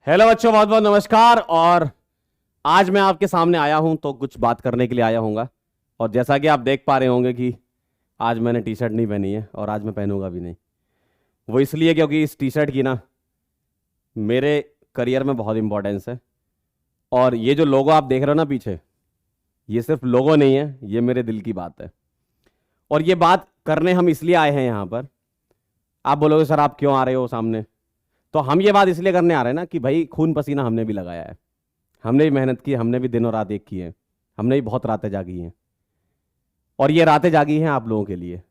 Hello बच्चों, बहुत बहुत नमस्कार। और आज मैं आपके सामने आया हूं तो कुछ बात करने के लिए आया हूँगा। और जैसा कि आप देख पा रहे होंगे कि आज मैंने टी शर्ट नहीं पहनी है और आज मैं पहनूंगा भी नहीं। वो इसलिए क्योंकि इस टी शर्ट की ना मेरे करियर में बहुत इंपॉर्टेंस है। और ये जो लोगो आप देख रहे हो ना पीछे, ये सिर्फ लोगो नहीं है, ये मेरे दिल की बात है। और ये बात करने हम इसलिए आए हैं यहाँ पर। आप बोलोगे सर आप क्यों आ रहे हो सामने, तो हम ये बात इसलिए करने आ रहे हैं ना कि भाई खून पसीना हमने भी लगाया है, हमने भी मेहनत की, हमने भी दिनों रात एक की है, हमने भी बहुत रातें जागी हैं। और ये रातें जागी हैं आप लोगों के लिए।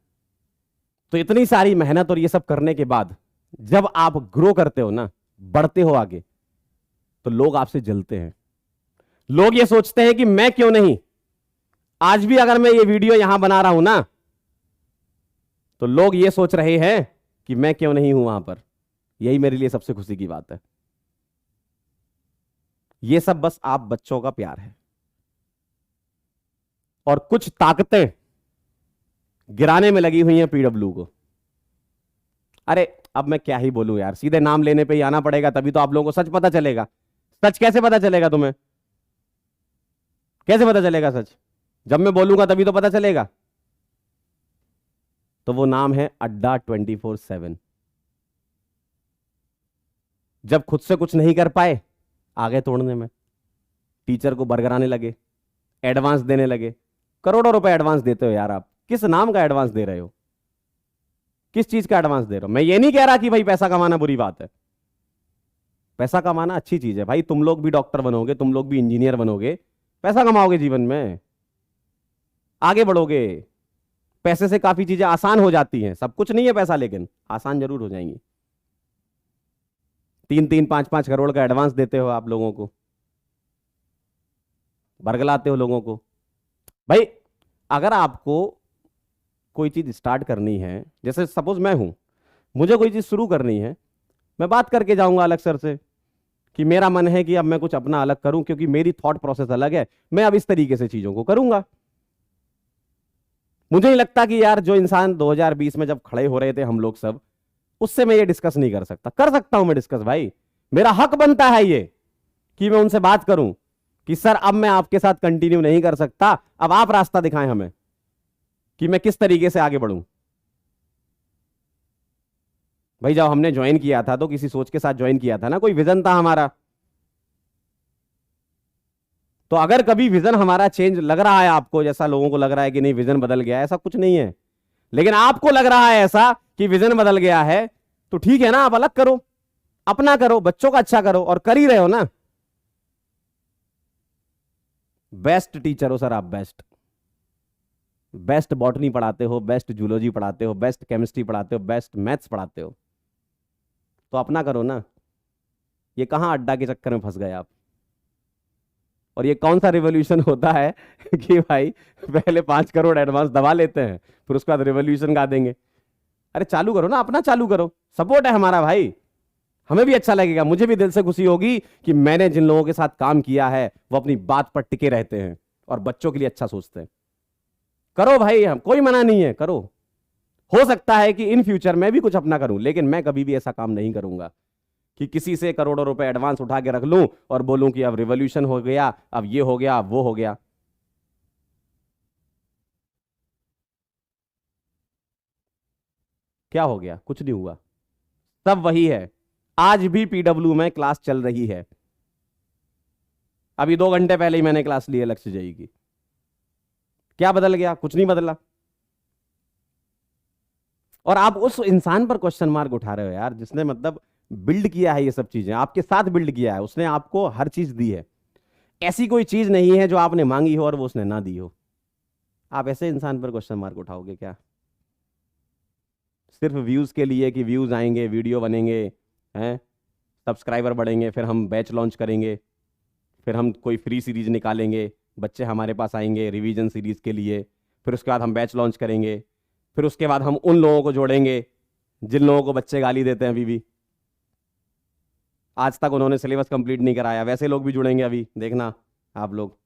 तो इतनी सारी मेहनत और ये सब करने के बाद जब आप ग्रो करते हो ना, बढ़ते हो आगे, तो लोग आपसे जलते हैं। लोग ये सोचते हैं कि मैं क्यों नहीं। आज भी अगर मैं ये वीडियो यहां बना रहा हूं ना, तो लोग ये सोच रहे हैं कि मैं क्यों नहीं हूं वहां पर। यही मेरे लिए सबसे खुशी की बात है। ये सब बस आप बच्चों का प्यार है। और कुछ ताकतें गिराने में लगी हुई हैं पीडब्ल्यू को। अरे अब मैं क्या ही बोलूं यार, सीधे नाम लेने पे ही आना पड़ेगा, तभी तो आप लोगों को सच पता चलेगा। सच कैसे पता चलेगा तुम्हें? कैसे पता चलेगा सच? जब मैं बोलूंगा तभी तो पता चलेगा। तो वो नाम है अड्डा 24/7। जब खुद से कुछ नहीं कर पाए, आगे तोड़ने में टीचर को बरगराने लगे, एडवांस देने लगे। करोड़ों रुपए एडवांस देते हो यार आप। किस नाम का एडवांस दे रहे हो? किस चीज का एडवांस दे रहे हो? मैं ये नहीं कह रहा कि भाई पैसा कमाना बुरी बात है। पैसा कमाना अच्छी चीज है भाई। तुम लोग भी डॉक्टर बनोगे, तुम लोग भी इंजीनियर बनोगे, पैसा कमाओगे जीवन में, आगे बढ़ोगे। पैसे से काफी चीजें आसान हो जाती हैं। सब कुछ नहीं है पैसा, लेकिन आसान जरूर हो जाएंगी। 3-3, 5-5 करोड़ का एडवांस देते हो आप लोगों को, बरगलाते हो लोगों को। भाई अगर आपको कोई चीज स्टार्ट करनी है, जैसे सपोज मैं हूं, मुझे कोई चीज शुरू करनी है, मैं बात करके जाऊंगा अलग सर से कि मेरा मन है कि अब मैं कुछ अपना अलग करूं, क्योंकि मेरी थॉट प्रोसेस अलग है, मैं अब इस तरीके से चीजों को करूंगा। मुझे नहीं लगता कि यार जो इंसान 2020 में जब खड़े हो रहे थे हम लोग सब, उससे मैं ये डिस्कस नहीं कर सकता। कर सकता हूं मैं डिस्कस भाई, मेरा हक बनता है ये कि मैं उनसे बात करूं कि सर अब मैं आपके साथ कंटिन्यू नहीं कर सकता, अब आप रास्ता दिखाएं हमें कि मैं किस तरीके से आगे बढ़ूं। भाई जब हमने ज्वाइन किया था तो किसी सोच के साथ ज्वाइन किया था ना, कोई विजन था हमारा। तो अगर कभी विजन हमारा चेंज लग रहा है आपको, जैसा लोगों को लग रहा है कि नहीं विजन बदल गया है, ऐसा कुछ नहीं है, लेकिन आपको लग रहा है ऐसा कि विजन बदल गया है, तो ठीक है ना, आप अलग करो, अपना करो, बच्चों का अच्छा करो, और कर ही रहे हो ना। बेस्ट टीचर हो सर आप, बेस्ट। बेस्ट बॉटनी पढ़ाते हो, बेस्ट जूलॉजी पढ़ाते हो, बेस्ट केमिस्ट्री पढ़ाते हो, बेस्ट मैथ्स पढ़ाते हो, तो अपना करो ना। ये कहां अड्डा के चक्कर में फंस गए आप? और ये कौन सा रिवॉल्यूशन होता है कि भाई पहले 5 करोड़ एडवांस दबा लेते हैं, फिर उसके बाद रिवॉल्यूशन गा देंगे। अरे चालू करो ना, अपना चालू करो। सपोर्ट है हमारा भाई, हमें भी अच्छा लगेगा, मुझे भी दिल से खुशी होगी कि मैंने जिन लोगों के साथ काम किया है वो अपनी बात पर टिके रहते हैं और बच्चों के लिए अच्छा सोचते हैं। करो भाई, हम कोई मना नहीं है, करो। हो सकता है कि इन फ्यूचर मैं भी कुछ अपना करूं, लेकिन मैं कभी भी ऐसा काम नहीं करूंगा कि किसी से करोड़ों रुपए एडवांस उठा के रख लूं और बोलूं कि अब रिवॉल्यूशन हो गया, अब ये हो गया, अब वो हो गया। क्या हो गया? कुछ नहीं हुआ, सब वही है। आज भी पीडब्ल्यू में क्लास चल रही है। अभी 2 घंटे पहले ही मैंने क्लास ली है लक्ष्य जई की। क्या बदल गया? कुछ नहीं बदला। और आप उस इंसान पर क्वेश्चन मार्क उठा रहे हो यार, जिसने मतलब बिल्ड किया है ये सब चीजें, आपके साथ बिल्ड किया है, उसने आपको हर चीज दी है। ऐसी कोई चीज नहीं है जो आपने मांगी हो और वो उसने ना दी हो। आप ऐसे इंसान पर क्वेश्चन मार्क उठाओगे क्या? सिर्फ व्यूज के लिए कि व्यूज आएंगे, वीडियो बनेंगे, हैं, सब्सक्राइबर बढ़ेंगे, फिर हम बैच लॉन्च करेंगे, फिर हम कोई फ्री सीरीज निकालेंगे, बच्चे हमारे पास आएंगे रिवीजन सीरीज के लिए, फिर उसके बाद हम बैच लॉन्च करेंगे, फिर उसके बाद हम उन लोगों को जोड़ेंगे जिन लोगों को बच्चे गाली देते हैं अभी भी, आज तक उन्होंने सिलेबस कंप्लीट नहीं कराया, वैसे लोग भी जुड़ेंगे अभी, देखना आप लोग।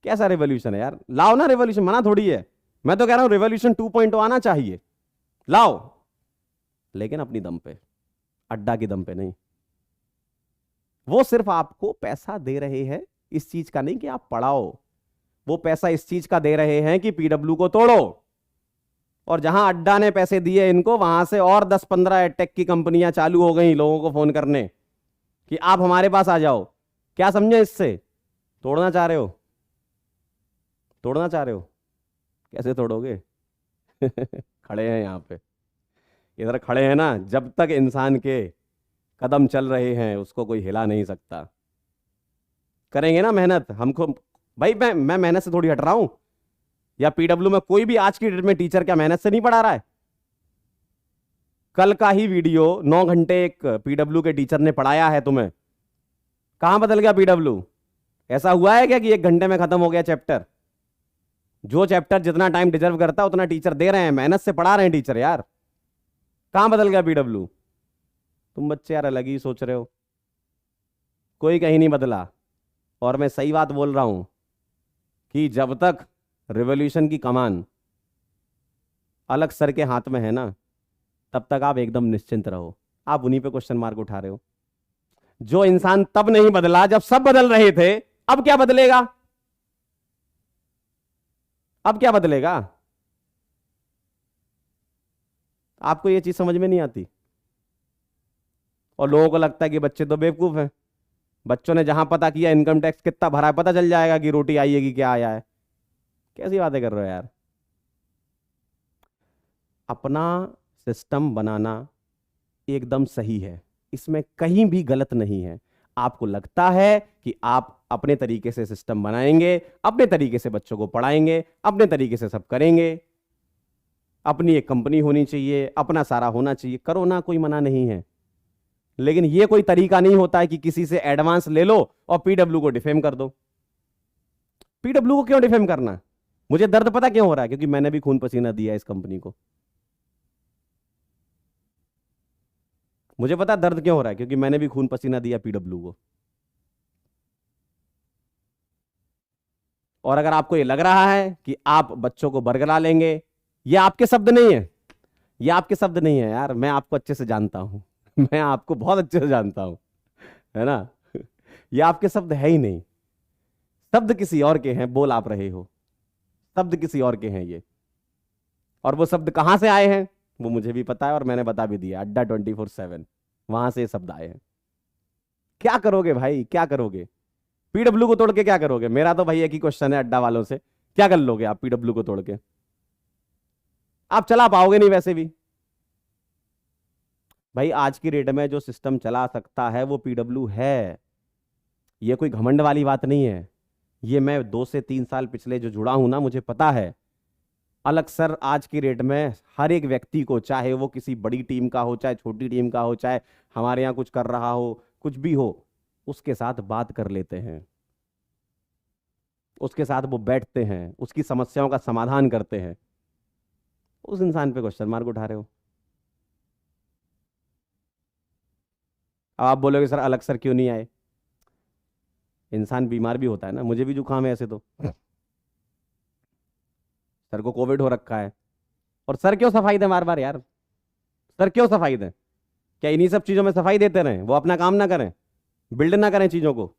कैसा रेवोल्यूशन है यार? लाओ ना रेवोल्यूशन, मना थोड़ी है। मैं तो कह रहा हूं रेवोल्यूशन 2.0 आना चाहिए, लाओ, लेकिन अपनी दम पे, अड्डा की दम पे नहीं। वो सिर्फ आपको पैसा दे रहे हैं इस चीज का नहीं कि आप पढ़ाओ, वो पैसा इस चीज का दे रहे हैं कि पीडब्ल्यू को तोड़ो। और जहां अड्डा ने पैसे दिए इनको, वहां से और 10-15 एडटेक की कंपनियां चालू हो गई लोगों को फोन करने कि आप हमारे पास आ जाओ। क्या समझे इससे? तोड़ना चाह रहे हो? तोड़ना चाह रहे हो? कैसे तोड़ोगे? खड़े हैं यहां पे, इधर खड़े हैं ना। जब तक इंसान के कदम चल रहे हैं उसको कोई हिला नहीं सकता। करेंगे ना मेहनत हमको। भाई मैं मेहनत से थोड़ी हट रहा हूं। या पीडब्ल्यू में कोई भी आज की डेट में टीचर क्या मेहनत से नहीं पढ़ा रहा है? कल का ही वीडियो 9 घंटे एक पीडब्ल्यू के टीचर ने पढ़ाया है तुम्हें। कहां बदल गया पीडब्ल्यू? ऐसा हुआ है क्या कि 1 घंटे में खत्म हो गया चैप्टर? जो चैप्टर जितना टाइम डिजर्व करता है उतना टीचर दे रहे हैं, मेहनत से पढ़ा रहे हैं टीचर यार। कहां बदल गया पीडब्ल्यू? तुम बच्चे यार अलग ही सोच रहे हो, कोई कहीं नहीं बदला। और मैं सही बात बोल रहा हूं कि जब तक रिवॉल्यूशन की कमान अलग सर के हाथ में है ना, तब तक आप एकदम निश्चिंत रहो। आप उन्हीं पे क्वेश्चन मार्क उठा रहे हो। जो इंसान तब नहीं बदला जब सब बदल रहे थे, अब क्या बदलेगा? अब क्या बदलेगा? आपको यह चीज समझ में नहीं आती। और लोगों को लगता है कि बच्चे तो बेवकूफ हैं। बच्चों ने जहां पता किया इनकम टैक्स कितना भरा है, पता चल जाएगा कि रोटी आई है कि क्या आया है। कैसी बातें कर रहे हो यार? अपना सिस्टम बनाना एकदम सही है, इसमें कहीं भी गलत नहीं है। आपको लगता है कि आप अपने तरीके से सिस्टम बनाएंगे, अपने तरीके से बच्चों को पढ़ाएंगे, अपने तरीके से सब करेंगे, अपनी एक कंपनी होनी चाहिए, अपना सारा होना चाहिए, करो ना, कोई मना नहीं है। लेकिन यह कोई तरीका नहीं होता है कि किसी से एडवांस ले लो और पीडब्ल्यू को डिफेम कर दो। पीडब्ल्यू को क्यों डिफेम करना? मुझे दर्द पता क्यों हो रहा है? क्योंकि मैंने भी खून पसीना दिया इस कंपनी को। मुझे पता दर्द क्यों हो रहा है, क्योंकि मैंने भी खून पसीना दिया पीडब्ल्यू को। और अगर आपको ये लग रहा है कि आप बच्चों को बरगला लेंगे, ये आपके शब्द नहीं है, ये आपके शब्द नहीं है यार। मैं आपको अच्छे से जानता हूं, मैं आपको बहुत अच्छे से जानता हूं, है ना। ये आपके शब्द है ही नहीं, शब्द किसी और के हैं, बोल आप रहे हो। शब्द किसी और के हैं ये। और वो शब्द कहां से आए हैं वो मुझे भी पता है, और मैंने बता भी दिया। अड्डा 24/7 वहां से ये शब्द आए हैं। क्या करोगे भाई, क्या करोगे? पीडब्ल्यू को तोड़ के क्या करोगे? मेरा तो भाई एक ही क्वेश्चन है अड्डा वालों से, क्या कर लोगे आप पीडब्ल्यू को तोड़ के? आप चला पाओगे नहीं वैसे भी। भाई आज की डेट में जो सिस्टम चला सकता है वो पीडब्ल्यू है। ये कोई घमंड वाली बात नहीं है। ये मैं 2 से 3 साल पिछले जो जुड़ा हूं ना, मुझे पता है। अलग सर आज की डेट में हर एक व्यक्ति को, चाहे वो किसी बड़ी टीम का हो, चाहे छोटी टीम का हो, चाहे हमारे यहां कुछ कर रहा हो, कुछ भी हो, उसके साथ बात कर लेते हैं, उसके साथ वो बैठते हैं, उसकी समस्याओं का समाधान करते हैं। उस इंसान पे क्वेश्चन मार्क उठा रहे हो। अब आप बोलोगे सर अलग सर क्यों नहीं आए? इंसान बीमार भी होता है ना, मुझे भी जुकाम है ऐसे तो। सर को कोविड हो रखा है, और सर क्यों सफाई दे बार बार यार? सर क्यों सफाई दें? क्या इन्हीं सब चीजों में सफाई देते रहें, वो अपना काम ना करें, बिल्ड ना करें चीजों को?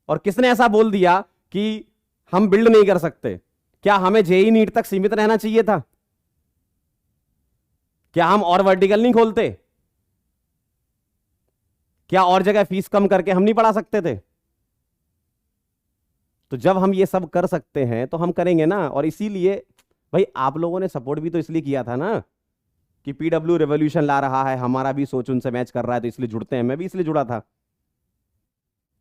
और किसने ऐसा बोल दिया कि हम बिल्ड नहीं कर सकते? क्या हमें जेई नीट तक सीमित रहना चाहिए था? क्या हम और वर्टिकल नहीं खोलते? क्या और जगह फीस कम करके हम नहीं पढ़ा सकते थे? तो जब हम ये सब कर सकते हैं तो हम करेंगे ना। और इसीलिए भाई आप लोगों ने सपोर्ट भी तो इसलिए किया था ना कि पीडब्ल्यू रेवोल्यूशन ला रहा है, हमारा भी सोच उनसे मैच कर रहा है, तो इसलिए जुड़ते हैं। मैं भी इसलिए जुड़ा था।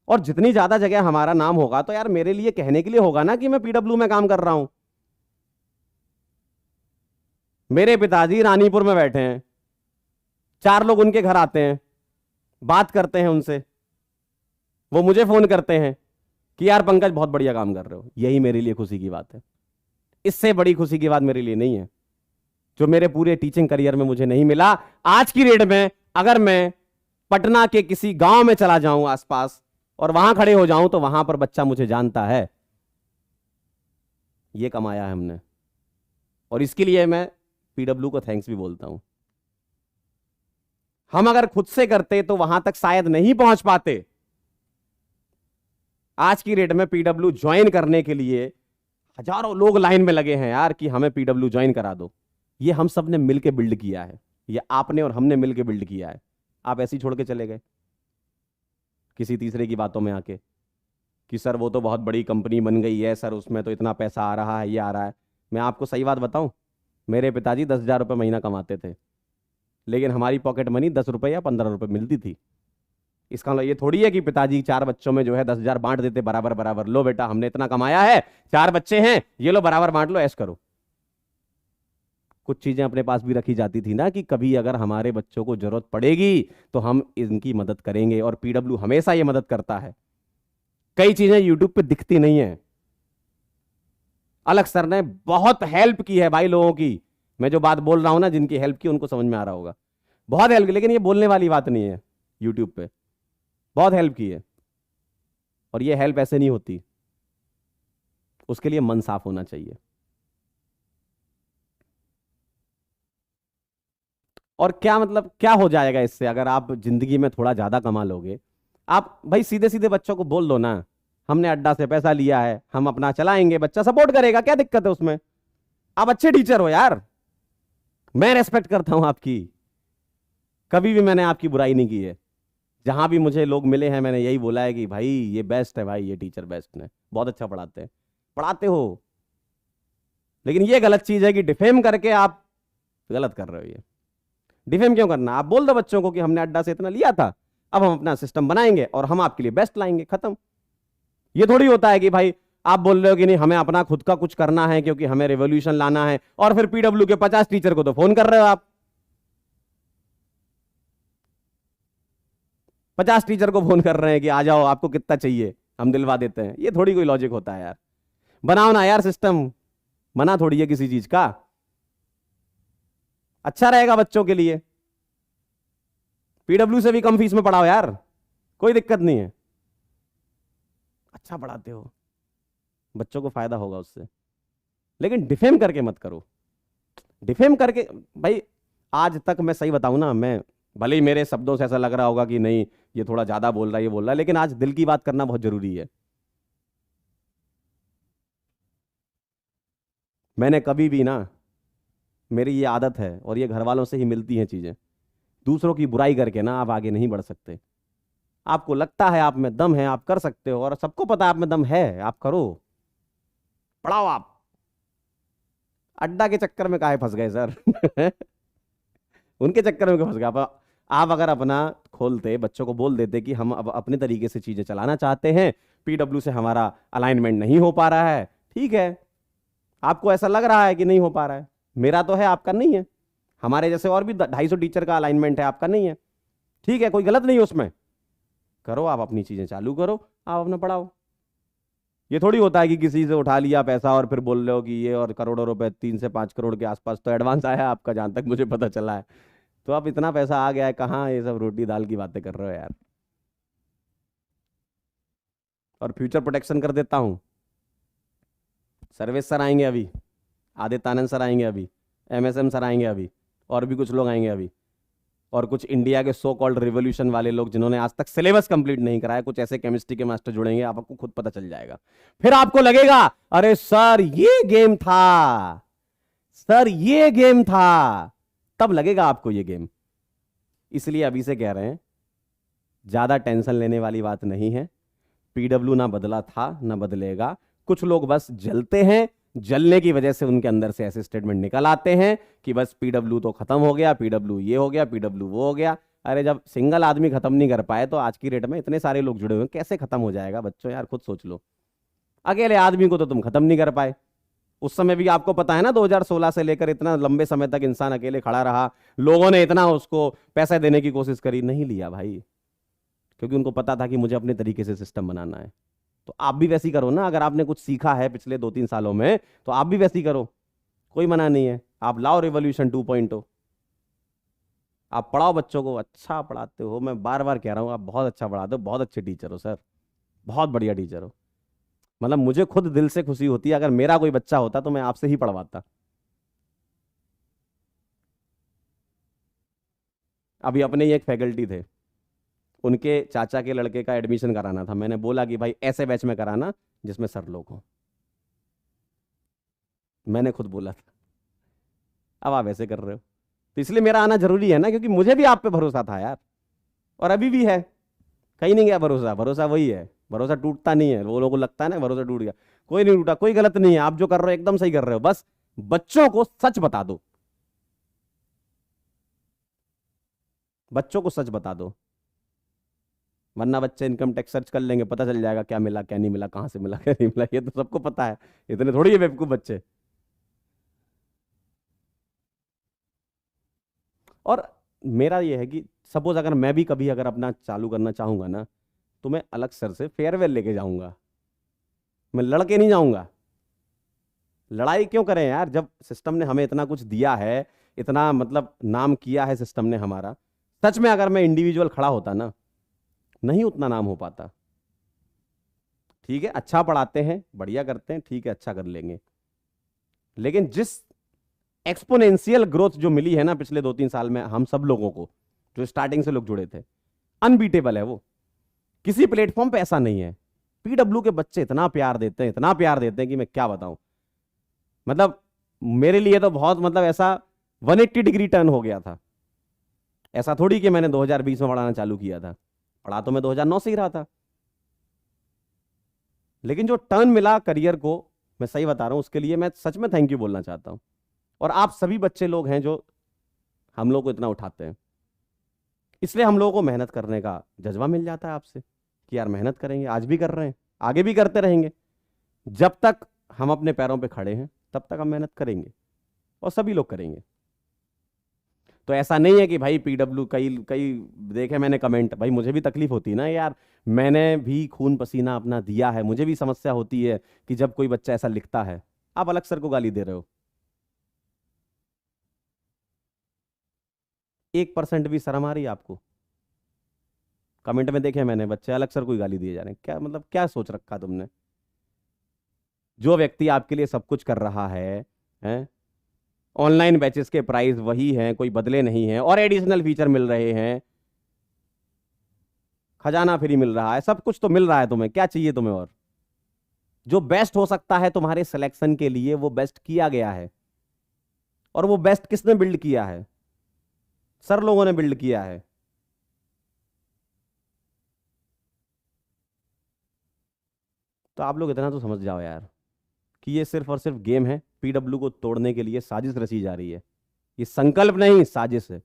और जितनी ज्यादा जगह हमारा नाम होगा तो यार मेरे लिए कहने के लिए होगा ना कि मैं पीडब्ल्यू में काम कर रहा हूं। मेरे पिताजी रानीपुर में बैठे हैं, 4 लोग उनके घर आते हैं, बात करते हैं उनसे, वो मुझे फोन करते हैं कि यार पंकज बहुत बढ़िया काम कर रहे हो। यही मेरे लिए खुशी की बात है। इससे बड़ी खुशी की बात मेरे लिए नहीं है, जो मेरे पूरे टीचिंग करियर में मुझे नहीं मिला। आज की डेट में अगर मैं पटना के किसी गांव में चला जाऊं आसपास और वहां खड़े हो जाऊं तो वहां पर बच्चा मुझे जानता है। यह कमाया है हमने, और इसके लिए मैं पीडब्ल्यू को थैंक्स भी बोलता हूं। हम अगर खुद से करते तो वहां तक शायद नहीं पहुंच पाते, आज की डेट में पीडब्ल्यू ज्वाइन करने के लिए हजारों लोग लाइन में लगे हैं यार कि हमें पीडब्ल्यू ज्वाइन करा दो। ये हम सब ने मिलकर बिल्ड किया है, ये आपने और हमने मिलकर बिल्ड किया है। आप ऐसे ही छोड़ के चले गए किसी तीसरे की बातों में आके कि सर वो तो बहुत बड़ी कंपनी बन गई है, सर उसमें तो इतना पैसा आ रहा है, ये आ रहा है। मैं आपको सही बात बताऊं, मेरे पिताजी 10,000 रुपये महीना कमाते थे, लेकिन हमारी पॉकेट मनी 10 रुपये या 15 रुपये मिलती थी। इसका मतलब ये थोड़ी है कि पिताजी 4 बच्चों में जो है 10,000 बांट देते बराबर बराबर, लो बेटा हमने इतना कमाया है, 4 बच्चे हैं, ये लो बराबर बांट लो, ऐश करो। कुछ चीजें अपने पास भी रखी जाती थी ना कि कभी अगर हमारे बच्चों को जरूरत पड़ेगी तो हम इनकी मदद करेंगे, और पीडब्ल्यू हमेशा ये मदद करता है। कई चीजें यूट्यूब पे दिखती नहीं है। अलग सर ने बहुत हेल्प की है भाई लोगों की। मैं जो बात बोल रहा हूं ना, जिनकी हेल्प की उनको समझ में आ रहा होगा, बहुत हेल्प की, लेकिन ये बोलने वाली बात नहीं है। यूट्यूब पे बहुत हेल्प की है, और ये हेल्प ऐसे नहीं होती, उसके लिए मन साफ होना चाहिए। और क्या मतलब क्या हो जाएगा इससे अगर आप जिंदगी में थोड़ा ज्यादा कमा लोगे? आप भाई सीधे सीधे बच्चों को बोल दो ना, हमने अड्डा से पैसा लिया है, हम अपना चलाएंगे, बच्चा सपोर्ट करेगा, क्या दिक्कत है उसमें? आप अच्छे टीचर हो यार, मैं रेस्पेक्ट करता हूं आपकी, कभी भी मैंने आपकी बुराई नहीं की है। जहां भी मुझे लोग मिले हैं मैंने यही बोला है कि भाई ये बेस्ट है, भाई ये टीचर बेस्ट है, बहुत अच्छा पढ़ाते हैं, पढ़ाते हो। लेकिन ये गलत चीज है कि डिफेम करके आप गलत कर रहे हो। ये डिफेम क्यों करना? आप बोल दो बच्चों को कि हमने अड्डा से इतना लिया था, अब हम अपना सिस्टम बनाएंगे और हम आपके लिए बेस्ट लाएंगे, खत्म। ये थोड़ी होता है कि भाई आप बोल रहे हो कि नहीं हमें अपना खुद का कुछ करना है क्योंकि हमें रेवोल्यूशन लाना है, और फिर पीडब्ल्यू के 50 टीचर को तो फोन कर रहे हो आप। 50 टीचर को फोन कर रहे हैं कि आ जाओ, आपको कितना चाहिए हम दिलवा देते हैं। ये थोड़ी कोई लॉजिक होता है यार। बनाओ ना यार सिस्टम, मना थोड़ी है किसी चीज का, अच्छा रहेगा बच्चों के लिए। पीडब्ल्यू से भी कम फीस में पढ़ाओ यार, कोई दिक्कत नहीं है, अच्छा पढ़ाते हो, बच्चों को फायदा होगा उससे। लेकिन डिफेम करके मत करो, डिफेम करके। भाई आज तक मैं सही बताऊं ना, मैं भले ही मेरे शब्दों से ऐसा लग रहा होगा कि नहीं ये थोड़ा ज्यादा बोल रहा है, ये बोल रहा है, लेकिन आज दिल की बात करना बहुत जरूरी है। मैंने कभी भी ना, मेरी ये आदत है और ये घर वालों से ही मिलती हैं चीजें, दूसरों की बुराई करके ना आप आगे नहीं बढ़ सकते। आपको लगता है आप में दम है, आप कर सकते हो, और सबको पता है आप में दम है, आप करो, पढ़ाओ आप। अड्डा के चक्कर में काहे फंस गए सर? उनके चक्कर में क्यों फंस गए आप अगर अपना खोलते, बच्चों को बोल देते कि हम अब अपने तरीके से चीजें चलाना चाहते हैं, पीडब्ल्यू से हमारा अलाइनमेंट नहीं हो पा रहा है, ठीक है, आपको ऐसा लग रहा है कि नहीं हो पा रहा है, मेरा तो है आपका नहीं है, हमारे जैसे और भी 250 टीचर का अलाइनमेंट है, आपका नहीं है, ठीक है, कोई गलत नहीं है उसमें, करो आप अपनी चीजें चालू करो, आप अपना पढ़ाओ। ये थोड़ी होता है कि किसी से उठा लिया पैसा और फिर बोल रहे हो कि ये, और करोड़ों रुपए, 3 से 5 करोड़ के आसपास तो एडवांस आया है आपका, जहां तक मुझे पता चला है। तो अब इतना पैसा आ गया है, कहाँ ये सब रोटी दाल की बातें कर रहे हो यार? और फ्यूचर प्रोटेक्शन कर देता हूँ, सर्वेश सर आएंगे अभी, आदित्य आनंद सर आएंगे अभी, एमएसएम सर आएंगे अभी, और भी कुछ लोग आएंगे अभी, और कुछ इंडिया के सो कॉल्ड रिवोल्यूशन वाले लोग जिन्होंने आज तक सिलेबस कंप्लीट नहीं कराया, कुछ ऐसे केमिस्ट्री के मास्टर जुड़ेंगे, आपको खुद पता चल जाएगा। फिर आपको लगेगा अरे सर ये गेम था, सर ये गेम था, तब लगेगा आपको ये गेम। इसलिए अभी से कह रहे हैं, ज्यादा टेंशन लेने वाली बात नहीं है। पीडब्ल्यू ना बदला था ना बदलेगा, कुछ लोग बस जलते हैं, जलने की वजह से उनके अंदर से ऐसे स्टेटमेंट निकल आते हैं कि बस पीडब्ल्यू तो खत्म हो गया, पीडब्ल्यू ये हो गया, पीडब्ल्यू वो हो गया। अरे जब सिंगल आदमी खत्म नहीं कर पाए तो आज की डेट में इतने सारे लोग जुड़े हुए हैं, कैसे खत्म हो जाएगा बच्चों? यार खुद सोच लो, अकेले आदमी को तो तुम खत्म नहीं कर पाए। उस समय भी आपको पता है ना, 2016 से लेकर इतना लंबे समय तक इंसान अकेले खड़ा रहा, लोगों ने इतना उसको पैसे देने की कोशिश करी, नहीं लिया भाई, क्योंकि उनको पता था कि मुझे अपने तरीके से सिस्टम बनाना है। तो आप भी वैसी करो ना, अगर आपने कुछ सीखा है पिछले 2-3 सालों में तो आप भी वैसी करो, कोई मना नहीं है। आप लाओ रिवॉल्यूशन 2.0, आप पढ़ाओ बच्चों को, अच्छा पढ़ाते हो, मैं बार बार कह रहा हूँ आप बहुत अच्छा पढ़ाते हो, बहुत अच्छे टीचर हो सर, बहुत बढ़िया टीचर हो। मतलब मुझे खुद दिल से खुशी होती है, अगर मेरा कोई बच्चा होता तो मैं आपसे ही पढ़वाता। अभी अपने ही एक फैकल्टी थे, उनके चाचा के लड़के का एडमिशन कराना था। मैंने बोला कि भाई ऐसे बैच में कराना जिसमें सर लोग हों। मैंने खुद बोला था। अब आप ऐसे कर रहे हो, तो इसलिए मेरा आना जरूरी है ना, क्योंकि मुझे भी आप पे भरोसा था यार, और अभी भी है। कहीं नहीं गया भरोसा, भरोसा वही है, भरोसा टूटता नहीं है। वो लोगों को लगता है ना भरोसा टूट गया, कोई नहीं टूटा, कोई गलत नहीं है। आप जो कर रहे हो एकदम सही कर रहे हो, बस बच्चों को सच बता दो, बच्चों को सच बता दो, वरना बच्चे इनकम टैक्स सर्च कर लेंगे, पता चल जाएगा क्या मिला क्या नहीं मिला, कहां से मिला क्या नहीं मिला, ये तो सबको पता है। इतने थोड़ी है बेवकूफ बच्चे। और मेरा ये है कि सपोज अगर मैं भी कभी अगर अपना चालू करना चाहूंगा ना, तो मैं अलग सर से फेयरवेल लेके जाऊंगा, मैं लड़के नहीं जाऊंगा। लड़ाई क्यों करें यार, जब सिस्टम ने हमें इतना कुछ दिया है, इतना मतलब नाम किया है सिस्टम ने हमारा। सच में अगर मैं इंडिविजुअल खड़ा होता ना, नहीं उतना नाम हो पाता। ठीक है, अच्छा पढ़ाते हैं, बढ़िया करते हैं, ठीक है, अच्छा कर लेंगे, लेकिन जिस एक्सपोनेंशियल ग्रोथ जो मिली है ना पिछले 2-3 साल में हम सब लोगों को, जो स्टार्टिंग से लोग जुड़े थे, अनबीटेबल है वो। किसी प्लेटफॉर्म पे ऐसा नहीं है। पीडब्ल्यू के बच्चे इतना प्यार देते हैं, इतना प्यार देते हैं कि मैं क्या बताऊं। मतलब मेरे लिए तो बहुत, मतलब ऐसा 180 डिग्री टर्न हो गया था। ऐसा थोड़ी कि मैंने 2020 में पढ़ाना चालू किया था, पढ़ा तो मैं 2009 से ही रहा था, लेकिन जो टर्न मिला करियर को, मैं सही बता रहा हूं, उसके लिए मैं सच में थैंक यू बोलना चाहता हूं। और आप सभी बच्चे लोग हैं जो हम लोग को इतना उठाते हैं, इसलिए हम लोगों को मेहनत करने का जज्बा मिल जाता है आपसे कि यार मेहनत करेंगे, आज भी कर रहे हैं, आगे भी करते रहेंगे। जब तक हम अपने पैरों पे खड़े हैं तब तक हम मेहनत करेंगे, और सभी लोग करेंगे। तो ऐसा नहीं है कि भाई पीडब्ल्यू, कई कई देखे मैंने कमेंट, भाई मुझे भी तकलीफ होती है ना यार, मैंने भी खून पसीना अपना दिया है, मुझे भी समस्या होती है कि जब कोई बच्चा ऐसा लिखता है। आप अलग सर को गाली दे रहे हो, 1% भी शर्म आ रही है आपको? कमेंट में देखे मैंने, बच्चे अलग सर को ही गाली दिए जा रहे हैं, क्या मतलब, क्या सोच रखा तुमने? जो व्यक्ति आपके लिए सब कुछ कर रहा है, ऑनलाइन बैचेस के प्राइस वही हैं, कोई बदले नहीं हैं, और एडिशनल फीचर मिल रहे हैं, खजाना फ्री मिल रहा है, सब कुछ तो मिल रहा है, तुम्हें क्या चाहिए तुम्हें और? जो बेस्ट हो सकता है तुम्हारे सिलेक्शन के लिए वो बेस्ट किया गया है, और वो बेस्ट किसने बिल्ड किया है? सर लोगों ने बिल्ड किया है। तो आप लोग इतना तो समझ जाओ यार कि ये सिर्फ और सिर्फ गेम है, पीडब्ल्यू को तोड़ने के लिए साजिश रची जा रही है। ये संकल्प नहीं, साजिश है।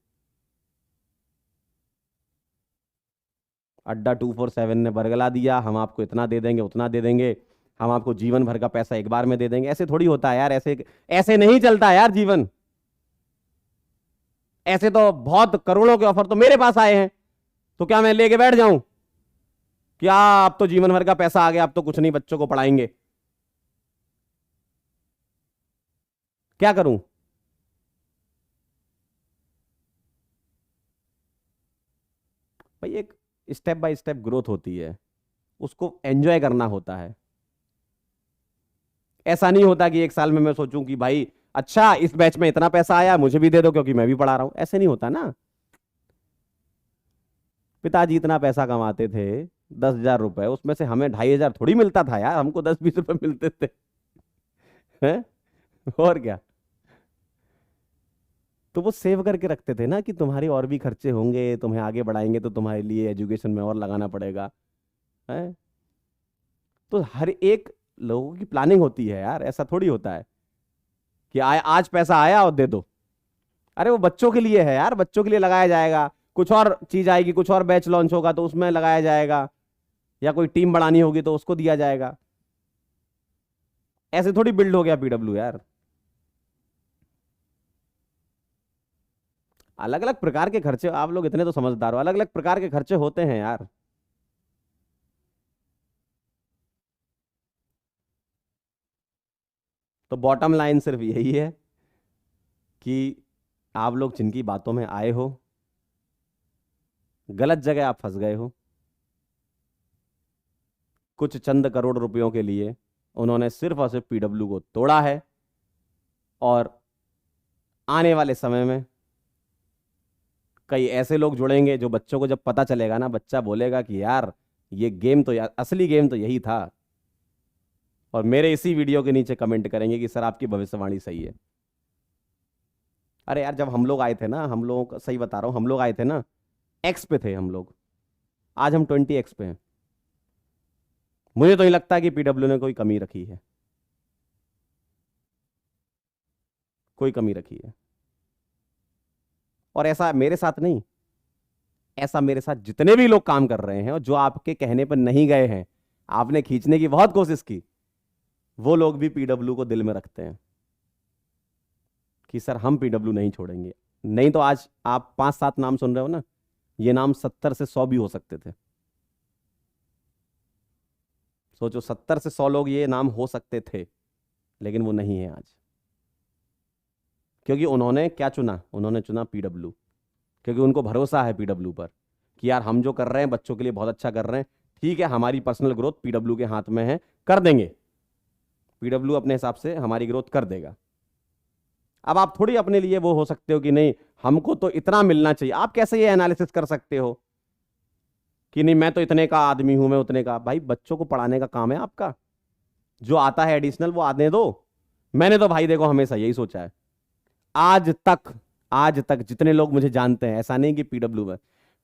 अड्डा 247 ने बरगला दिया, हम आपको इतना दे देंगे, उतना दे देंगे, हम आपको जीवन भर का पैसा एक बार में दे देंगे। ऐसे थोड़ी होता है यार, ऐसे ऐसे नहीं चलता यार जीवन। ऐसे तो बहुत करोड़ों के ऑफर तो मेरे पास आए हैं, तो क्या मैं लेके बैठ जाऊं? क्या अब तो जीवन भर का पैसा आ गया, अब तो कुछ नहीं, बच्चों को पढ़ाएंगे, क्या करूं? भाई एक स्टेप बाय स्टेप ग्रोथ होती है, उसको एंजॉय करना होता है। ऐसा नहीं होता कि एक साल में मैं सोचूं कि भाई अच्छा इस बैच में इतना पैसा आया, मुझे भी दे दो क्योंकि मैं भी पढ़ा रहा हूं। ऐसे नहीं होता ना। पिताजी इतना पैसा कमाते थे, 10,000 रुपए, उसमें से हमें 2,500 थोड़ी मिलता था यार, हमको 10-20 रुपए मिलते थे। हैं? और क्या। तो वो सेव करके रखते थे ना कि तुम्हारे और भी खर्चे होंगे, तुम्हें आगे बढ़ाएंगे तो तुम्हारे लिए एजुकेशन में और लगाना पड़ेगा। है? तो हर एक लोगों की प्लानिंग होती है यार, ऐसा थोड़ी होता है कि आज पैसा आया और दे दो। अरे वो बच्चों के लिए है यार, बच्चों के लिए लगाया जाएगा, कुछ और चीज आएगी, कुछ और बैच लॉन्च होगा तो उसमें लगाया जाएगा, या कोई टीम बढ़ानी होगी तो उसको दिया जाएगा। ऐसे थोड़ी बिल्ड हो गया पीडब्ल्यू यार। अलग अलग प्रकार के खर्चे, आप लोग इतने तो समझदार हो, अलग अलग प्रकार के खर्चे होते हैं यार। तो बॉटम लाइन सिर्फ यही है कि आप लोग जिनकी बातों में आए हो, गलत जगह आप फंस गए हो। कुछ चंद करोड़ रुपयों के लिए उन्होंने सिर्फ और सिर्फ पीडब्ल्यू को तोड़ा है, और आने वाले समय में कई ऐसे लोग जुड़ेंगे जो बच्चों को जब पता चलेगा ना, बच्चा बोलेगा कि यार ये गेम तो, यार असली गेम तो यही था। और मेरे इसी वीडियो के नीचे कमेंट करेंगे कि सर आपकी भविष्यवाणी सही है। अरे यार जब हम लोग आए थे ना, हम लोग सही बता रहा हूं, हम लोग आए थे ना, एक्स पे थे हम लोग। आज हम 20x पे हैं। मुझे तो नहीं लगता कि पीडब्ल्यू ने कोई कमी रखी है, कोई कमी रखी है। और ऐसा मेरे साथ नहीं, ऐसा मेरे साथ जितने भी लोग काम कर रहे हैं और जो आपके कहने पर नहीं गए हैं, आपने खींचने की बहुत कोशिश की, वो लोग भी पीडब्ल्यू को दिल में रखते हैं कि सर हम पीडब्ल्यू नहीं छोड़ेंगे। नहीं तो आज आप 5-7 नाम सुन रहे हो ना, ये नाम 70 से 100 भी हो सकते थे। सोचो 70 से 100 लोग ये नाम हो सकते थे, लेकिन वो नहीं है आज। क्योंकि उन्होंने क्या चुना? उन्होंने चुना पीडब्ल्यू। क्योंकि उनको भरोसा है पीडब्ल्यू पर कि यार हम जो कर रहे हैं बच्चों के लिए बहुत अच्छा कर रहे हैं। ठीक है, हमारी पर्सनल ग्रोथ पीडब्ल्यू के हाथ में है, कर देंगे, पीडब्ल्यू अपने हिसाब से हमारी ग्रोथ कर देगा। अब आप थोड़ी अपने लिए वो हो सकते हो कि नहीं हमको तो इतना मिलना चाहिए। आप कैसे ये एनालिसिस कर सकते हो कि नहीं मैं तो इतने का आदमी हूं, मैं उतने का? भाई बच्चों को पढ़ाने का काम है आपका, जो आता है एडिशनल वो आने दो। मैंने तो भाई देखो हमेशा यही सोचा है, आज तक, आज तक जितने लोग मुझे जानते हैं, ऐसा नहीं कि पीडब्ल्यू में,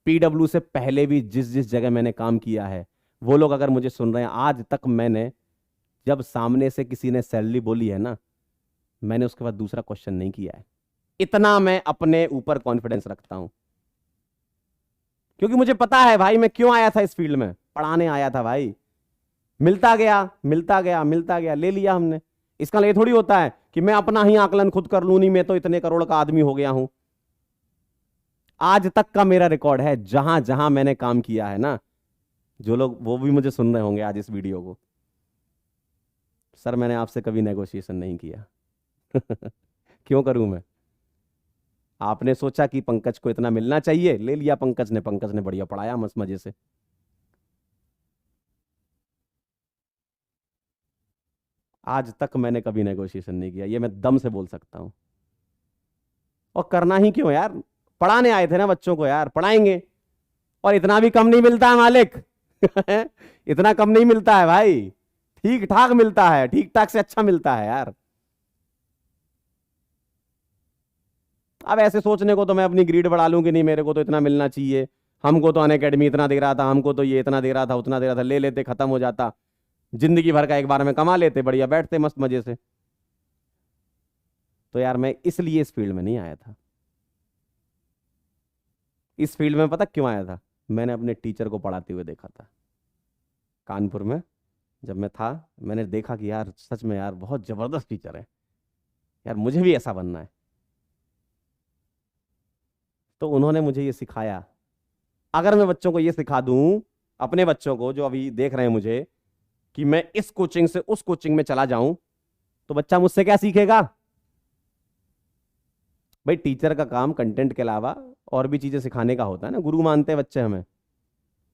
पीडब्ल्यू से पहले भी जिस जिस जगह मैंने काम किया है, वो लोग अगर मुझे सुन रहे हैं, आज तक मैंने जब सामने से किसी ने सैलरी बोली है ना, मैंने उसके बाद दूसरा क्वेश्चन नहीं किया है। इतना मैं अपने ऊपर कॉन्फिडेंस रखता हूं, क्योंकि मुझे पता है भाई मैं क्यों आया था इस फील्ड में। पढ़ाने आया था भाई, मिलता गया मिलता गया मिलता गया, ले लिया हमने। इसका ये थोड़ी होता है कि मैं अपना ही आकलन खुद कर लूं, नहीं मैं तो इतने करोड़ का आदमी हो गया हूं। आज तक का मेरा रिकॉर्ड है, जहां जहां मैंने काम किया है ना, जो लोग वो भी मुझे सुन रहे होंगे आज इस वीडियो को, सर मैंने आपसे कभी नेगोशिएशन नहीं किया। क्यों करूं मैं? आपने सोचा कि पंकज को इतना मिलना चाहिए, ले लिया पंकज ने, पंकज ने बढ़िया पढ़ाया मस्त मजे से। आज तक मैंने कभी नेगोशिएशन नहीं किया, ये मैं दम से बोल सकता हूं। और करना ही क्यों यार, पढ़ाने आए थे ना बच्चों को, यार पढ़ाएंगे। और इतना भी कम नहीं मिलता है मालिक। इतना कम नहीं मिलता है भाई, ठीक ठाक मिलता है, ठीक ठाक से अच्छा मिलता है यार। अब ऐसे सोचने को तो मैं अपनी ग्रीड बढ़ा लूं कि नहीं मेरे को तो इतना मिलना चाहिए, हमको तो अनअकैडमी इतना दे रहा था, हमको तो ये इतना दे रहा था, उतना दे रहा था, ले लेते खत्म हो जाता, जिंदगी भर का एक बार में कमा लेते, बढ़िया बैठते मस्त मजे से। तो यार मैं इसलिए इस फील्ड में नहीं आया था। इस फील्ड में पता क्यों आया था? मैंने अपने टीचर को पढ़ाते हुए देखा था कानपुर में। जब मैं था, मैंने देखा कि यार सच में यार बहुत जबरदस्त टीचर है, यार मुझे भी ऐसा बनना है। तो उन्होंने मुझे ये सिखाया। अगर मैं बच्चों को ये सिखा दूं, अपने बच्चों को जो अभी देख रहे हैं मुझे, कि मैं इस कोचिंग से उस कोचिंग में चला जाऊं, तो बच्चा मुझसे क्या सीखेगा? भाई टीचर का काम कंटेंट के अलावा और भी चीजें सिखाने का होता है ना, गुरु मानते हैं बच्चे हमें।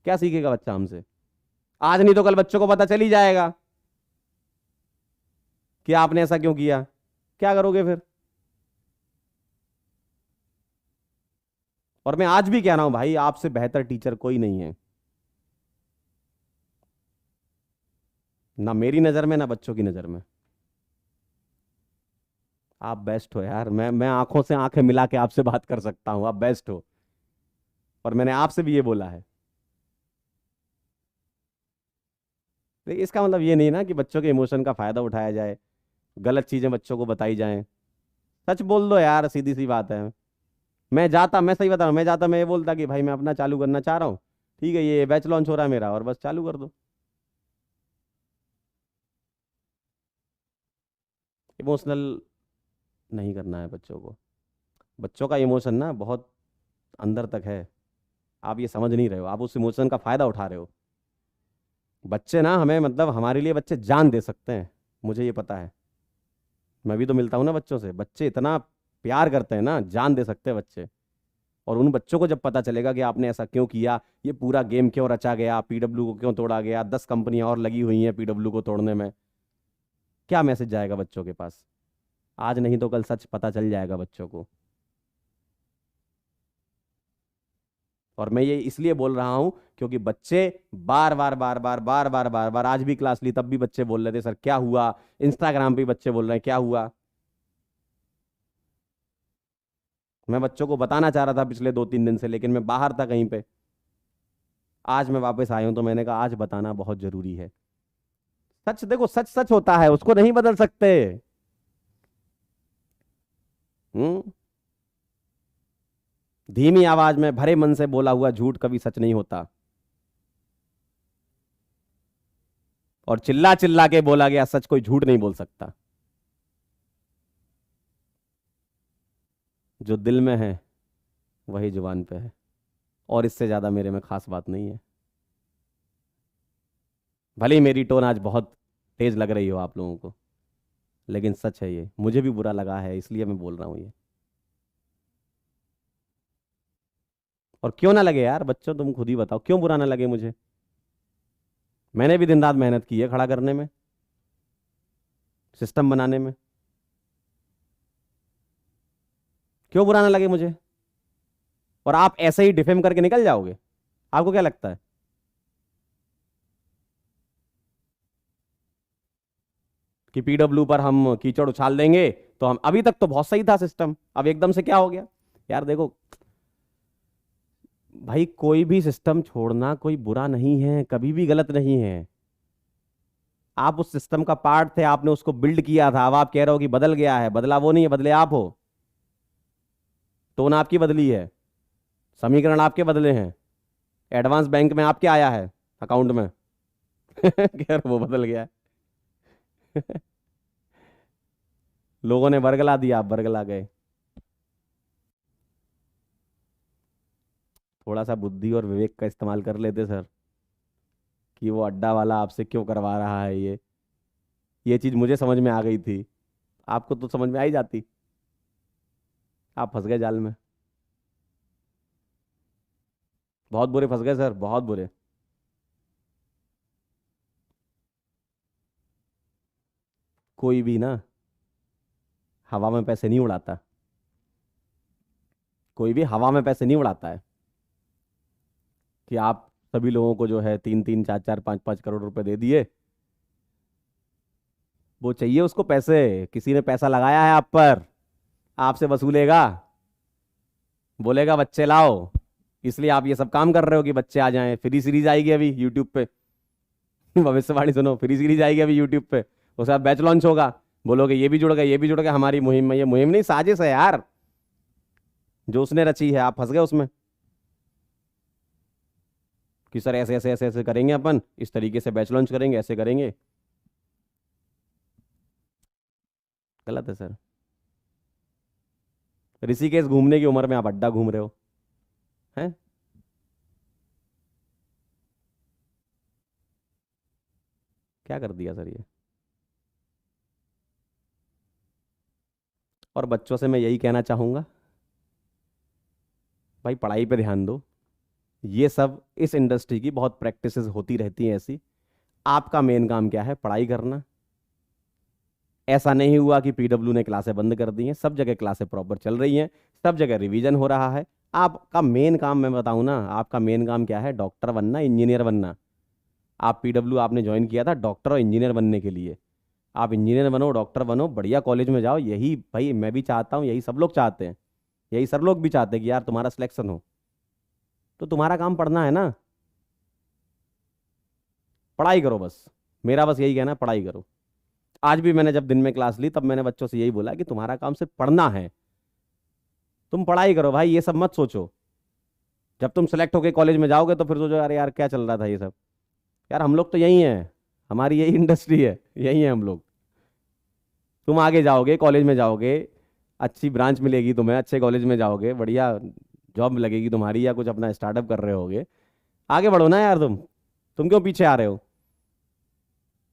क्या सीखेगा बच्चा हमसे? आज नहीं तो कल बच्चों को पता चल ही जाएगा कि आपने ऐसा क्यों किया। क्या करोगे फिर? और मैं आज भी कह रहा हूं भाई, आपसे बेहतर टीचर कोई नहीं है, ना मेरी नजर में ना बच्चों की नजर में। आप बेस्ट हो यार, मैं आंखों से आंखें मिला के आपसे बात कर सकता हूं, आप बेस्ट हो। और मैंने आपसे भी ये बोला है। लेकिन इसका मतलब ये नहीं ना कि बच्चों के इमोशन का फायदा उठाया जाए, गलत चीजें बच्चों को बताई जाएं। सच बोल दो यार, सीधी सी बात है। मैं सही बता रहा हूं, मैं जाता मैं ये बोलता कि भाई मैं अपना चालू करना चाह रहा हूँ, ठीक है ये बैच लॉन्च हो रहा है मेरा, और बस चालू कर दो। इमोशनल नहीं करना है बच्चों को। बच्चों का इमोशन ना बहुत अंदर तक है, आप ये समझ नहीं रहे हो, आप उस इमोशन का फायदा उठा रहे हो। बच्चे ना हमें, मतलब हमारे लिए बच्चे जान दे सकते हैं, मुझे ये पता है। मैं भी तो मिलता हूं ना बच्चों से, बच्चे इतना प्यार करते हैं ना, जान दे सकते हैं बच्चे। और उन बच्चों को जब पता चलेगा कि आपने ऐसा क्यों किया, ये पूरा गेम क्यों रचा गया, पीडब्ल्यू को क्यों तोड़ा गया, 10 कंपनियां और लगी हुई हैं पीडब्ल्यू को तोड़ने में, क्या मैसेज जाएगा बच्चों के पास? आज नहीं तो कल सच पता चल जाएगा बच्चों को। और मैं ये इसलिए बोल रहा हूं क्योंकि बच्चे बार बार बार बार बार बार बार बार, आज भी क्लास ली तब भी बच्चे बोल रहे थे सर क्या हुआ, इंस्टाग्राम पे भी बच्चे बोल रहे हैं क्या हुआ। मैं बच्चों को बताना चाह रहा था पिछले 2-3 दिन से, लेकिन मैं बाहर था कहीं पे। आज मैं वापस आया हूं तो मैंने कहा आज बताना बहुत जरूरी है। सच देखो, सच सच होता है, उसको नहीं बदल सकते। हम्म। धीमी आवाज में भरे मन से बोला हुआ झूठ कभी सच नहीं होता, और चिल्ला चिल्ला के बोला गया सच कोई झूठ नहीं बोल सकता। जो दिल में है वही जुबान पे है, और इससे ज्यादा मेरे में खास बात नहीं है। भले ही मेरी टोन आज बहुत तेज लग रही हो आप लोगों को, लेकिन सच है, ये मुझे भी बुरा लगा है इसलिए मैं बोल रहा हूं ये। और क्यों ना लगे यार बच्चों, तुम खुद ही बताओ क्यों बुरा ना लगे मुझे। मैंने भी दिन रात मेहनत की है खड़ा करने में, सिस्टम बनाने में। क्यों बुरा ना लगे मुझे। और आप ऐसे ही डिफेम करके निकल जाओगे, आपको क्या लगता है। कि पीडब्ल्यू पर हम कीचड़ उछाल देंगे तो हम, अभी तक तो बहुत सही था सिस्टम, अब एकदम से क्या हो गया। यार देखो भाई, कोई भी सिस्टम छोड़ना कोई बुरा नहीं है, कभी भी गलत नहीं है। आप उस सिस्टम का पार्ट थे, आपने उसको बिल्ड किया था, अब आप कह रहे हो कि बदल गया है। बदला वो नहीं है, बदले आप हो। टोन आपकी बदली है, समीकरण आपके बदले हैं, एडवांस बैंक में आपके आया है अकाउंट में। यार वो बदल गया है। लोगों ने बरगला दिया, आप बरगला गए। थोड़ा सा बुद्धि और विवेक का इस्तेमाल कर लेते सर, कि वो अड्डा वाला आपसे क्यों करवा रहा है ये चीज मुझे समझ में आ गई थी, आपको तो समझ में आ ही जाती। आप फंस गए जाल में, बहुत बुरे फंस गए सर, बहुत बुरे। कोई भी ना हवा में पैसे नहीं उड़ाता, कोई भी हवा में पैसे नहीं उड़ाता है। कि आप सभी लोगों को जो है 3-3, 4-4, 5-5 करोड़ रुपए दे दिए, वो चाहिए उसको पैसे, किसी ने पैसा लगाया है आप पर, आपसे वसूलेगा, बोलेगा बच्चे लाओ। इसलिए आप ये सब काम कर रहे हो कि बच्चे आ जाएं। फ्री सीरीज आएगी अभी यूट्यूब पे। भविष्यवाणी सुनो, फ्री सीरीज आएगी अभी यूट्यूब पे, उसके बाद बैच लॉन्च होगा। बोलोगे ये भी जुड़ गए, ये भी जुड़ गए हमारी मुहिम में। ये मुहिम नहीं, साजिश है यार, जो उसने रची है, आप फंस गए उसमें। कि सर ऐसे ऐसे ऐसे ऐसे करेंगे, अपन इस तरीके से बैच लॉन्च करेंगे, ऐसे करेंगे। गलत है सर। ऋषिकेश घूमने की उम्र में आप अड्डा घूम रहे हो, हैं। क्या कर दिया सर ये। और बच्चों से मैं यही कहना चाहूंगा, भाई पढ़ाई पे ध्यान दो। ये सब इस इंडस्ट्री की बहुत प्रैक्टिसेस होती रहती हैं ऐसी। आपका मेन काम क्या है, पढ़ाई करना। ऐसा नहीं हुआ कि पीडब्ल्यू ने क्लासें बंद कर दी हैं, सब जगह क्लासें प्रॉपर चल रही हैं, सब जगह रिवीजन हो रहा है। आपका मेन काम मैं बताऊं ना, आपका मेन काम क्या है, डॉक्टर बनना, इंजीनियर बनना। आप पीडब्ल्यू आपने ज्वाइन किया था डॉक्टर और इंजीनियर बनने के लिए। आप इंजीनियर बनो, डॉक्टर बनो, बढ़िया कॉलेज में जाओ, यही भाई मैं भी चाहता हूँ, यही सब लोग चाहते हैं। यही सर लोग भी चाहते हैं कि यार तुम्हारा सिलेक्शन हो। तो तुम्हारा काम पढ़ना है ना, पढ़ाई करो बस। मेरा बस यही कहना है, पढ़ाई करो। आज भी मैंने जब दिन में क्लास ली तब मैंने बच्चों से यही बोला कि तुम्हारा काम सिर्फ पढ़ना है, तुम पढ़ाई करो भाई, ये सब मत सोचो। जब तुम सेलेक्ट होके कॉलेज में जाओगे तो फिर सोचो अरे यार क्या चल रहा था ये सब। यार हम लोग तो यही हैं, हमारी यही इंडस्ट्री है, यही है हम लोग। तुम आगे जाओगे, कॉलेज में जाओगे, अच्छी ब्रांच मिलेगी तुम्हें, अच्छे कॉलेज में जाओगे, बढ़िया जॉब लगेगी तुम्हारी, या कुछ अपना स्टार्टअप कर रहे होगे। आगे बढ़ो ना यार, तुम क्यों पीछे आ रहे हो।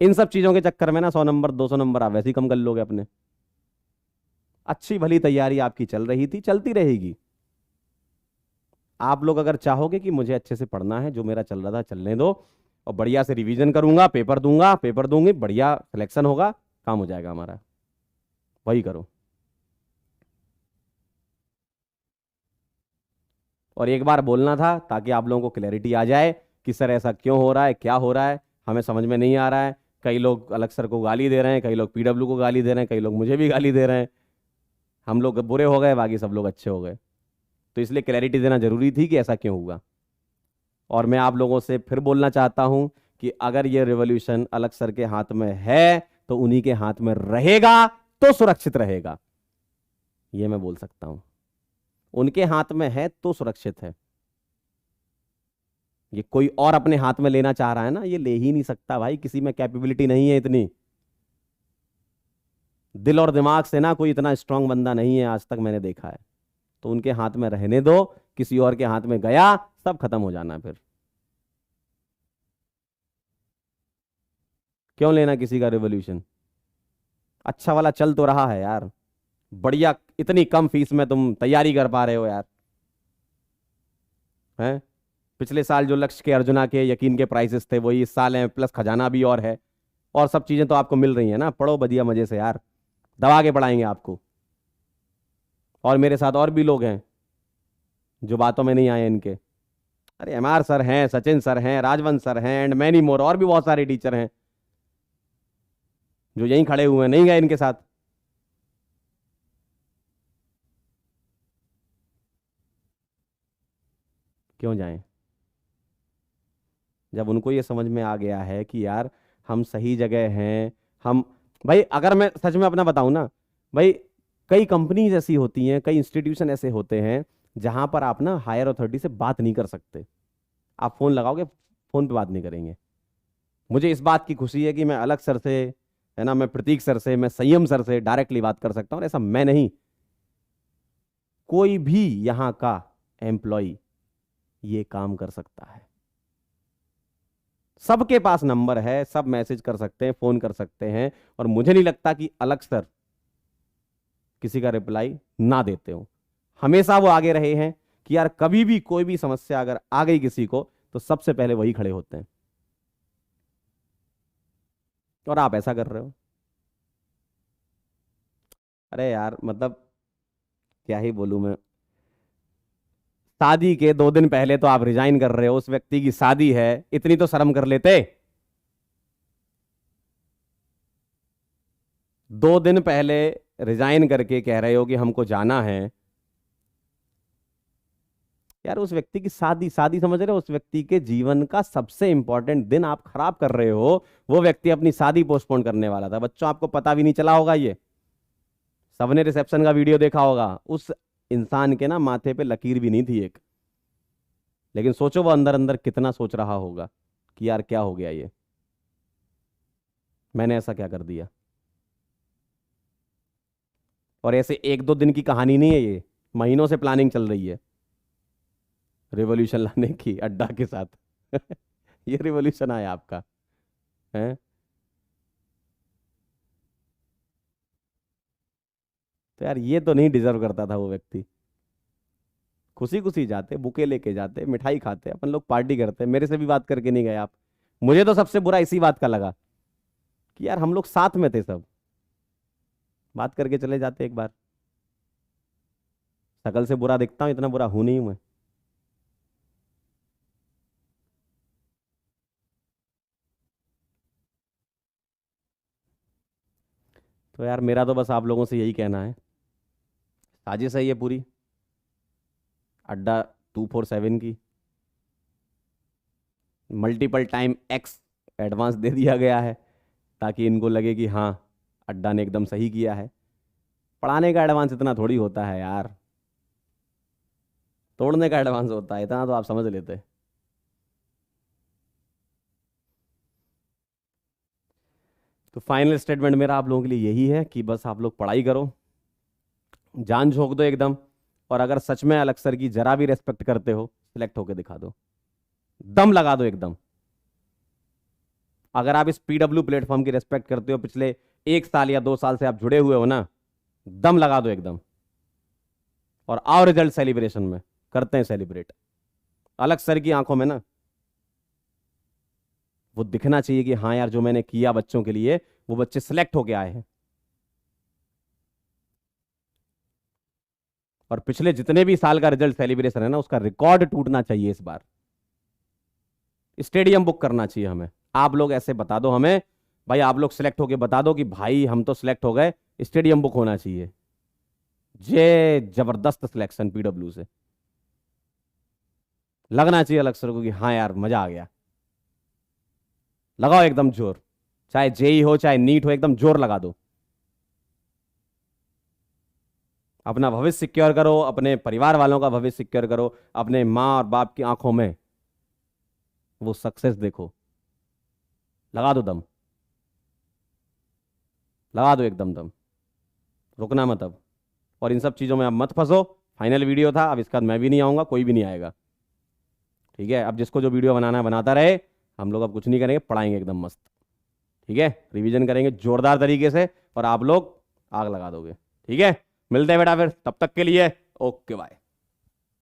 इन सब चीजों के चक्कर में ना 100 नंबर 200 नंबर आप वैसे ही कम कर लोगे अपने। अच्छी भली तैयारी आपकी चल रही थी, चलती रहेगी। आप लोग अगर चाहोगे कि मुझे अच्छे से पढ़ना है, जो मेरा चल रहा था चलने दो, और बढ़िया से रिवीजन करूंगा, पेपर दूंगा, पेपर दूंगी, बढ़िया सिलेक्शन होगा, काम हो जाएगा हमारा, वही करो। और एक बार बोलना था ताकि आप लोगों को क्लैरिटी आ जाए कि सर ऐसा क्यों हो रहा है, क्या हो रहा है, हमें समझ में नहीं आ रहा है। कई लोग अलग सर को गाली दे रहे हैं, कई लोग पीडब्ल्यू को गाली दे रहे हैं, कई लोग मुझे भी गाली दे रहे हैं। हम लोग बुरे हो गए, बाकी सब लोग अच्छे हो गए। तो इसलिए क्लैरिटी देना जरूरी थी कि ऐसा क्यों हुआ। और मैं आप लोगों से फिर बोलना चाहता हूं कि अगर ये रिवॉल्यूशन अलग सर के हाथ में है तो उन्हीं के हाथ में रहेगा तो सुरक्षित रहेगा। ये मैं बोल सकता हूं, उनके हाथ में है तो सुरक्षित है। ये कोई और अपने हाथ में लेना चाह रहा है ना, ये ले ही नहीं सकता भाई, किसी में कैपेबिलिटी नहीं है इतनी। दिल और दिमाग से ना कोई इतना स्ट्रांग बंदा नहीं है आज तक मैंने देखा है। तो उनके हाथ में रहने दो, किसी और के हाथ में गया सब खत्म हो जाना। फिर क्यों लेना किसी का रिवॉल्यूशन? अच्छा वाला चल तो रहा है यार, बढ़िया, इतनी कम फीस में तुम तैयारी कर पा रहे हो यार, हैं? पिछले साल जो लक्ष्य के, अर्जुना के, यकीन के प्राइसेस थे वही इस साल हैं, प्लस खजाना भी और है, और सब चीजें तो आपको मिल रही हैं ना। पढ़ो बढ़िया मजे से यार, दबा के पढ़ाएंगे आपको। और मेरे साथ और भी लोग हैं जो बातों में नहीं आए इनके। अरे एमआर सर हैं, सचिन सर हैं, राजवंश सर हैं, एंड मैनी मोर, और भी बहुत सारे टीचर हैं जो यहीं खड़े हुए हैं, नहीं गए इनके साथ। क्यों जाएं? जब उनको ये समझ में आ गया है कि यार हम सही जगह हैं। हम, भाई अगर मैं सच में अपना बताऊं ना भाई, कई कंपनीज ऐसी होती हैं, कई इंस्टीट्यूशन ऐसे होते हैं जहां पर आप ना हायर अथॉरिटी से बात नहीं कर सकते। आप फोन लगाओगे, फोन पे बात नहीं करेंगे। मुझे इस बात की खुशी है कि मैं अलग सर से, है ना, मैं प्रतीक सर से, मैं संयम सर से डायरेक्टली बात कर सकता हूं। और ऐसा मैं नहीं, कोई भी यहां का एम्प्लॉय ये काम कर सकता है। सबके पास नंबर है, सब मैसेज कर सकते हैं, फोन कर सकते हैं, और मुझे नहीं लगता कि अलग सर किसी का रिप्लाई ना देते हो। हमेशा वो आगे रहे हैं कि यार कभी भी कोई भी समस्या अगर आ गई किसी को तो सबसे पहले वही खड़े होते हैं। और आप ऐसा कर रहे हो। अरे यार मतलब क्या ही बोलूं मैं। शादी के 2 दिन पहले तो आप रिजाइन कर रहे हो, उस व्यक्ति की शादी है, इतनी तो शर्म कर लेते। 2 दिन पहले रिजाइन करके कह रहे हो कि हमको जाना है। यार उस व्यक्ति की शादी, शादी समझ रहे हो, उस व्यक्ति के जीवन का सबसे इंपॉर्टेंट दिन आप खराब कर रहे हो। वो व्यक्ति अपनी शादी पोस्टपोन करने वाला था। बच्चों आपको पता भी नहीं चला होगा, ये सबने रिसेप्शन का वीडियो देखा होगा। उस इंसान के ना माथे पे लकीर भी नहीं थी एक। लेकिन सोचो वो अंदर अंदर कितना सोच रहा होगा कि यार क्या हो गया ये, मैंने ऐसा क्या कर दिया। और ऐसे 1-2 दिन की कहानी नहीं है ये, महीनों से प्लानिंग चल रही है रिवॉल्यूशन लाने की अड्डा के साथ। ये रिवॉल्यूशन आया आपका है। तो यार ये तो नहीं डिजर्व करता था वो व्यक्ति। खुशी खुशी जाते, बुके लेके जाते, मिठाई खाते, अपन लोग पार्टी करते, मेरे से भी बात करके नहीं गए आप। मुझे तो सबसे बुरा इसी बात का लगा कि यार हम लोग साथ में थे सब, बात करके चले जाते एक बार। शकल से बुरा दिखता हूं, इतना बुरा हूं नहीं मैं। तो यार मेरा तो बस आप लोगों से यही कहना है, साजिश है ये पूरी अड्डा 247 की। मल्टीपल टाइम एक्स एडवांस दे दिया गया है ताकि इनको लगे कि हाँ अड्डा ने एकदम सही किया है। पढ़ाने का एडवांस इतना थोड़ी होता है यार, तोड़ने का एडवांस होता है, इतना तो आप समझ लेते। तो फाइनल स्टेटमेंट मेरा आप लोगों के लिए यही है कि बस आप लोग पढ़ाई करो, जान झोंक दो एकदम। और अगर सच में अलग सर की जरा भी रेस्पेक्ट करते हो, सिलेक्ट होके दिखा दो, दम लगा दो एकदम। अगर आप इस पीडब्ल्यू प्लेटफॉर्म की रेस्पेक्ट करते हो, पिछले 1 साल या 2 साल से आप जुड़े हुए हो ना, दम लगा दो एकदम। और आओ रिजल्ट सेलिब्रेशन में, करते हैं सेलिब्रेट। अलग सर की आंखों में ना वो दिखना चाहिए कि हाँ यार जो मैंने किया बच्चों के लिए, वो बच्चे सिलेक्ट होके आए हैं। और पिछले जितने भी साल का रिजल्ट सेलिब्रेशन है ना, उसका रिकॉर्ड टूटना चाहिए इस बार। स्टेडियम बुक करना चाहिए हमें। आप लोग ऐसे बता दो हमें, भाई आप लोग सिलेक्ट होके बता दो कि भाई हम तो सिलेक्ट हो गए, स्टेडियम बुक होना चाहिए। ये जबरदस्त सिलेक्शन पीडब्ल्यू से लगना चाहिए अलग सर को कि हाँ यार मजा आ गया। लगाओ एकदम जोर, चाहे जेई हो चाहे नीट हो, एकदम जोर लगा दो। अपना भविष्य सिक्योर करो, अपने परिवार वालों का भविष्य सिक्योर करो, अपने माँ और बाप की आंखों में वो सक्सेस देखो। लगा दो दम, लगा दो एकदम दम, रुकना मत अब। और इन सब चीज़ों में अब मत फंसो। फाइनल वीडियो था, अब इसके बाद मैं भी नहीं आऊँगा, कोई भी नहीं आएगा। ठीक है, अब जिसको जो वीडियो बनाना है बनाता रहे। हम लोग अब कुछ नहीं करेंगे, पढ़ाएंगे एकदम मस्त। ठीक है, रिवीजन करेंगे जोरदार तरीके से और आप लोग आग लगा दोगे। ठीक है, मिलते हैं बेटा फिर, तब तक के लिए ओके बाय।